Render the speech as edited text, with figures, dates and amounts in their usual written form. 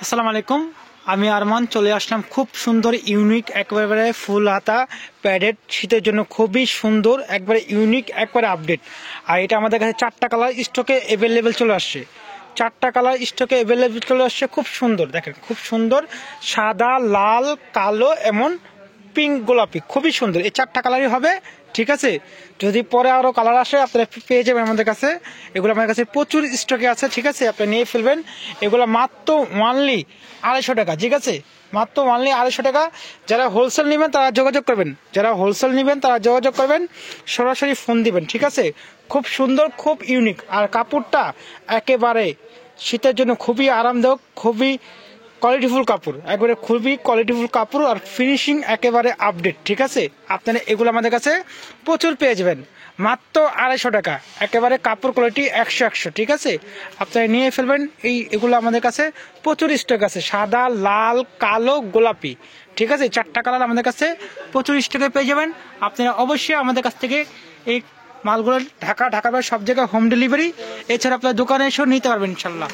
আসসালামু আলাইকুম, আমি আরমান চলে আসলাম। খুব সুন্দর ইউনিক একবারে ফুল হাতা প্যাডেড শীতের জন্য খুবই সুন্দর, একবারে ইউনিক, একবারে আপডেট। আর এটা আমাদের কাছে 4টা কালার স্টকে অ্যাভেলেবেল চলে আসছে। 4টা কালার স্টকে অ্যাভেলেবেল চলে আসছে। খুব সুন্দর, দেখেন খুব সুন্দর, সাদা, লাল, কালো, এমন পিঙ্ক, গোলাপি, খুবই সুন্দর। এই 4টা কালারই হবে, ঠিক আছে। যদি পরে আরও কালার আসে আপনারা পেয়ে যাবেন আমাদের কাছে। এগুলো আমাদের কাছে প্রচুর স্টকে আছে, ঠিক আছে, আপনি নিয়ে ফেলবেন। এগুলো মাত্র ওয়ানলি 250 টাকা, ঠিক আছে, মাত্র ওয়ানলি 250 টাকা। যারা হোলসেল নেবেন তারা যোগাযোগ করবেন, সরাসরি ফোন দিবেন, ঠিক আছে। খুব সুন্দর, খুব ইউনিক, আর কাপড়টা একেবারে শীতের জন্য খুবই আরামদায়ক, খুবই কোয়ালিটিফুল কাপড়, একবারে খুবই কোয়ালিটিফুল কাপড়, আর ফিনিশিং একেবারে আপডেট, ঠিক আছে। আপনারা এগুলো আমাদের কাছে প্রচুর পেয়ে যাবেন মাত্র 250 টাকা, একেবারে কাপড় কোয়ালিটি 100, ঠিক আছে। আপনারা নিয়ে ফেলবেন। এগুলো আমাদের কাছে প্রচুর স্টক আছে, সাদা, লাল, কালো, গোলাপি, ঠিক আছে। 4টা কালার আমাদের কাছে প্রচুর স্টকে পেয়ে যাবেন। আপনারা অবশ্যই আমাদের কাছ থেকে এই মালগুলো ঢাকার বাইরে সব জায়গায় হোম ডেলিভারি, এছাড়া আপনার দোকানে এসেও নিতে পারবেন ইনশাল্লাহ।